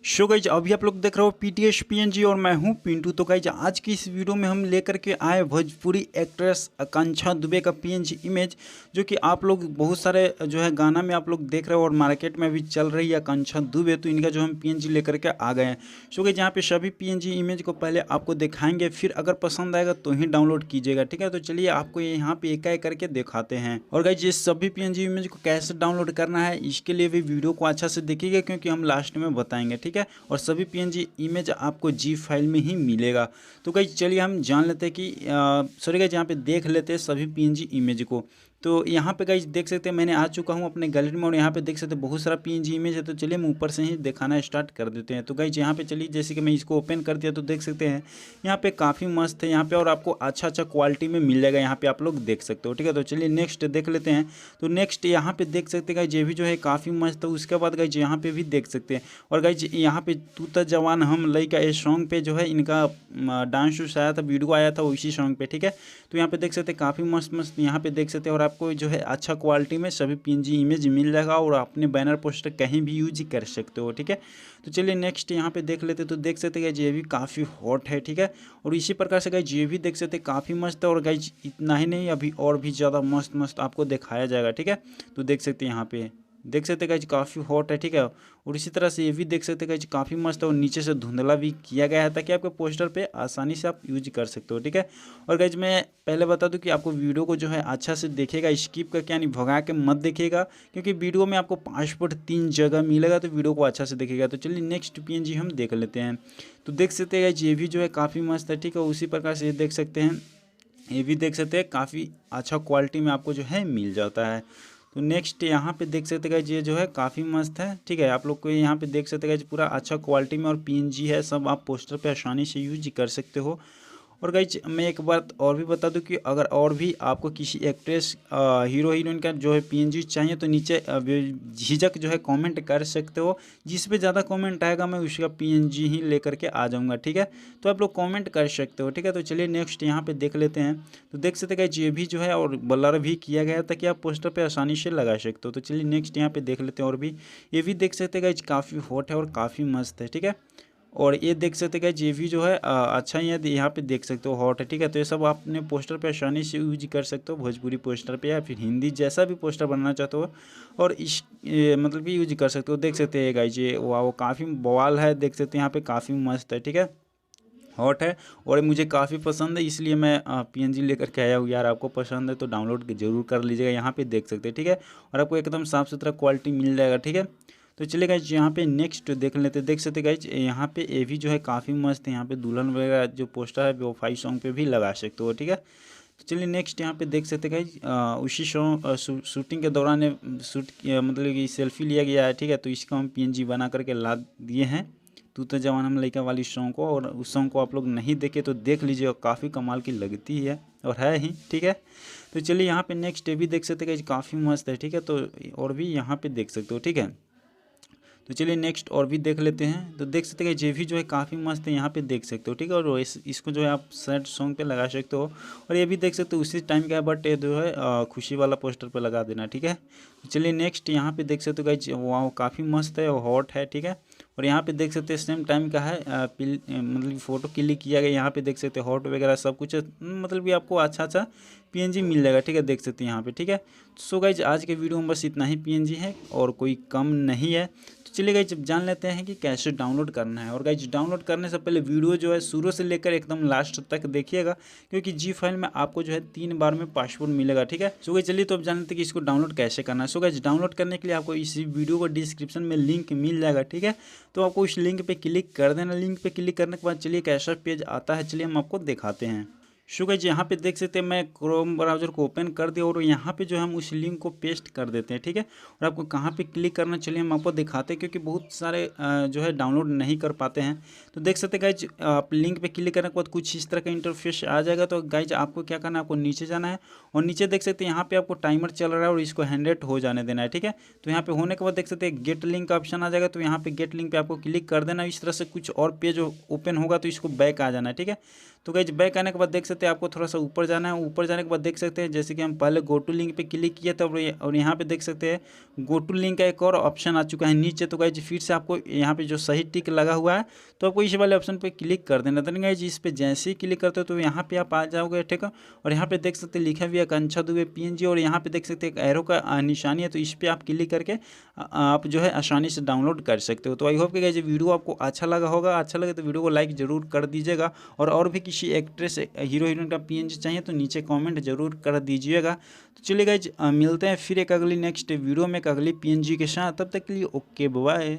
Show guys अभी आप लोग देख रहे हो पीटीएस पीएनजी और मैं हूं पिंटू। तो गाइज आज की इस वीडियो में हम लेकर के आए भोजपुरी एक्ट्रेस आकांक्षा दुबे का पीएनजी इमेज, जो कि आप लोग बहुत सारे जो है गाना में आप लोग देख रहे हो और मार्केट में भी चल रही है आकांक्षा दुबे। तो इनका जो हम पीएनजी लेकर के आ गए हैं। शो गाइज यहाँ पे सभी पीएनजी इमेज को पहले आपको दिखाएंगे, फिर अगर पसंद आएगा तो ही डाउनलोड कीजिएगा, ठीक है। तो चलिए आपको यहाँ पे एक एक करके दिखाते हैं। और गाइज ये सभी पीएनजी इमेज को कैसे डाउनलोड करना है इसके लिए भी वीडियो को अच्छा से देखिएगा, क्योंकि हम लास्ट में बताएंगे, ठीक है। और सभी पीएनजी इमेज आपको जी फाइल में ही मिलेगा। तो गाइस चलिए हम जान लेते हैं कि सॉरी गाइस यहाँ पे देख लेते हैं सभी पीएनजी इमेज को। तो यहाँ पे गाइस देख सकते हैं मैंने आ चुका हूँ अपने गैलरी में, और यहाँ पे देख सकते हैं बहुत सारा पीएनजी इमेज है। तो चलिए हम ऊपर से ही दिखाना स्टार्ट कर देते हैं। तो गाइस यहाँ पे चलिए जैसे कि मैं इसको ओपन कर दिया तो देख सकते हैं यहाँ पे काफ़ी मस्त है यहाँ पे, और आपको अच्छा क्वालिटी में मिल जाएगा यहाँ पे, आप लोग देख सकते हो, ठीक है। तो चलिए नेक्स्ट देख लेते हैं। तो नेक्स्ट यहाँ पे देख सकते हैं गाइस ये भी जो है काफ़ी मस्त है। उसके बाद गाइस यहाँ पे भी देख सकते हैं, और गाइस यहाँ पे तू त जवान हम लइका इस सॉन्ग पे जो है इनका डांस शूस आया था, वीडियो आया था उसी सॉन्ग पे, ठीक है। तो यहाँ पे देख सकते हैं काफ़ी मस्त मस्त यहाँ पे देख सकते हैं, और आपको जो है अच्छा क्वालिटी में सभी पीएनजी इमेज मिल जाएगा, और अपने बैनर पोस्टर कहीं भी यूज कर सकते हो, ठीक है। तो चलिए नेक्स्ट यहाँ पे देख लेते। तो देख सकते हैं ये भी काफ़ी हॉट है, ठीक है। और इसी प्रकार से गाइज ये भी देख सकते हैं काफ़ी मस्त है। और गाइज इतना ही नहीं, अभी और भी ज़्यादा मस्त मस्त आपको दिखाया जाएगा, ठीक है। तो देख सकते हैं यहाँ पे देख सकते हैं गाइज काफ़ी हॉट है, ठीक है। और इसी तरह से ये भी देख सकते हैं गाइज काफ़ी मस्त है, और नीचे से धुंधला भी किया गया है ताकि आपके पोस्टर पे आसानी से आप यूज कर सकते हो, ठीक है। और गाइज मैं पहले बता दूं कि आपको वीडियो को जो है अच्छा से देखेगा, स्किप करके यानी भगा के मत देखिएगा, क्योंकि वीडियो में आपको पासपोर्ट 3 जगह मिलेगा। तो वीडियो को अच्छा से देखिएगा। तो चलिए नेक्स्ट पीएनजी हम देख लेते हैं। तो देख सकते हैं गाइज ये भी जो है काफ़ी मस्त है, ठीक है। उसी प्रकार से ये देख सकते हैं, ये भी देख सकते हैं काफ़ी अच्छा क्वालिटी में आपको जो है मिल जाता है। तो नेक्स्ट यहाँ पे देख सकते हैं ये जो है काफ़ी मस्त है, ठीक है। आप लोग को यहाँ पे देख सकते हैं पूरा अच्छा क्वालिटी में, और पीएनजी है, सब आप पोस्टर पे आसानी से यूज कर सकते हो। और गाइज मैं एक बात और भी बता दूं कि अगर और भी आपको किसी एक्ट्रेस हीरो हीरोइन का जो है पीएनजी चाहिए तो नीचे झिझक जो है कमेंट कर सकते हो। जिस पे ज़्यादा कमेंट आएगा मैं उसका पीएनजी ही लेकर के आ जाऊंगा, ठीक है। तो आप लोग कमेंट कर सकते हो, ठीक है। तो चलिए नेक्स्ट यहाँ पे देख लेते हैं। तो देख सकते हैं ये भी जो है और ब्लर भी किया गया है ताकि आप पोस्टर पर आसानी से लगा सकते हो। तो चलिए नेक्स्ट यहाँ पे देख लेते हैं। और भी ये भी देख सकते हैं काफ़ी हॉट है और काफ़ी मस्त है, ठीक है। और ये देख सकते हैं ये भी जो है अच्छा ही है, यहाँ पे देख सकते हो हॉट है, ठीक है। तो ये सब आप अपने पोस्टर पे आसानी से यूज कर सकते हो, भोजपुरी पोस्टर पे या फिर हिंदी जैसा भी पोस्टर बनाना चाहते हो, और इस मतलब कि यूज कर सकते हो। देख सकते हैं गाइस ये वाह काफ़ी बवाल है, देख सकते हैं यहाँ पे काफ़ी मस्त है, ठीक है, हॉट है। और मुझे काफ़ी पसंद है, इसलिए मैं पीएनजी लेकर के आया हूँ। यार आपको पसंद है तो डाउनलोड जरूर कर लीजिएगा, यहाँ पे देख सकते हैं, ठीक है। और आपको एकदम साफ़ सुथरा क्वालिटी मिल जाएगा, ठीक है। तो चलिए गाइज यहाँ पे नेक्स्ट देख लेते देख सकते गाइज यहाँ पे ये भी जो है काफ़ी मस्त है। यहाँ पे दुल्हन वगैरह जो पोस्टर है वो 5 सॉन्ग पे भी लगा सकते हो, ठीक है। तो चलिए नेक्स्ट यहाँ पे देख सकते गाइज उसी शूटिंग के दौरान मतलब कि सेल्फी लिया गया है, ठीक है। तो इसका हम पीएनजी बना करके ला दिए हैं, तू तो जवान हम लइका वाली सॉन्ग को। और उस सॉन्ग को आप लोग नहीं देखे तो देख लीजिए, काफ़ी कमाल की लगती है और है ही, ठीक है। तो चलिए यहाँ पे नेक्स्ट ये भी देख सकते गाइज काफ़ी मस्त है, ठीक है। तो और भी यहाँ पे देख सकते हो, ठीक है। तो चलिए नेक्स्ट और भी देख लेते हैं। तो देख सकते हैं ये भी जो है काफ़ी मस्त है, यहाँ पे देख सकते हो, ठीक है। और इसको जो है आप सैड सॉन्ग पे लगा सकते हो। और ये भी देख सकते हो उसी टाइम का है, बट ये जो है खुशी वाला पोस्टर पे लगा देना, ठीक है। तो चलिए नेक्स्ट यहाँ पे देख सकते हो गाइज वहाँ काफ़ी मस्त है और हॉट है, ठीक है। और यहाँ पे देख सकते हैं सेम टाइम का है, मतलब फ़ोटो क्लिक किया गया। यहाँ पे देख सकते हैं हॉट वगैरह सब कुछ, मतलब कि आपको अच्छा पीएनजी मिल जाएगा, ठीक है। देख सकते हैं यहाँ पे, ठीक है। सो गाइज आज के वीडियो में बस इतना ही पीएनजी है और कोई कम नहीं है। तो चलिए गाइज जब जान लेते हैं कि कैसे डाउनलोड करना है। और गाइज डाउनलोड करने से पहले वीडियो जो है शुरू से लेकर एकदम लास्ट तक देखिएगा, क्योंकि जी फाइल में आपको जो है 3 बार में पासपोर्ट मिलेगा, ठीक है। सो गाइज चलिए तो अब जान लेते हैं कि इसको डाउनलोड कैसे करना है। सो गाइज डाउनलोड करने के लिए आपको इसी वीडियो को डिस्क्रिप्शन में लिंक मिल जाएगा, ठीक है। तो आपको इस लिंक पे क्लिक कर देना। लिंक पे क्लिक करने के बाद चलिए कैसा पेज आता है, चलिए हम आपको दिखाते हैं। सो गाइस यहाँ पे देख सकते हैं मैं क्रोम ब्राउज़र को ओपन कर दिया, और यहाँ पे जो हम उस लिंक को पेस्ट कर देते हैं, ठीक है। और आपको कहाँ पे क्लिक करना चलिए हम आपको दिखाते हैं, क्योंकि बहुत सारे जो है डाउनलोड नहीं कर पाते हैं। तो देख सकते हैं गाइज आप लिंक पे क्लिक करने के बाद कुछ इस तरह का इंटरफेस आ जाएगा। तो गाइज आपको क्या करना है, आपको नीचे जाना है, और नीचे देख सकते हैं यहाँ पे आपको टाइमर चल रहा है और इसको 100 हो जाने देना है, ठीक है। तो यहाँ पे होने के बाद देख सकते हैं गेट लिंक का ऑप्शन आ जाएगा। तो यहाँ पे गेट लिंक पे आपको क्लिक कर देना। इस तरह से कुछ और पेज ओपन होगा, तो इसको बैक आ जाना है, ठीक है। तो गाइज बैक आने के बाद देख सकते सकते हैं आपको थोड़ा सा ऊपर जाना है। ऊपर जाने के बाद देख सकते हैं जैसे कि हम पहले गो टू लिंक पे क्लिक किया था और यहाँ पे देख सकते हैं गो टू लिंक का एक और ऑप्शन आ चुका है नीचे। तो गाइज फिर से आपको यहाँ पे जो सही टिक लगा हुआ है तो आपको इस वाले ऑप्शन पे क्लिक कर देना। तो गाइज इस पे जैसे ही क्लिक करते हो तो यहाँ पे आप आ जाओगे, ठीक है। और यहाँ पे देख सकते हैं लिखा भी है आकांक्षा दुबे PNG, और यहाँ पे देख सकते हैं एक एरो का निशानी है, तो इस पे आप क्लिक करके आप जो है आसानी से डाउनलोड कर सकते हो। तो आई होप कि गाइज वीडियो आपको अच्छा लगा होगा। अच्छा लगे तो वीडियो को लाइक जरूर कर दीजिएगा, और भी किसी एक्ट्रेस हीरो हीरोइन का PNG चाहिए तो नीचे कमेंट जरूर कर दीजिएगा। तो चलिए गाइज मिलते हैं फिर एक अगली नेक्स्ट वीडियो में एक अगली PNG के साथ। तब तक के लिए ओके बाय।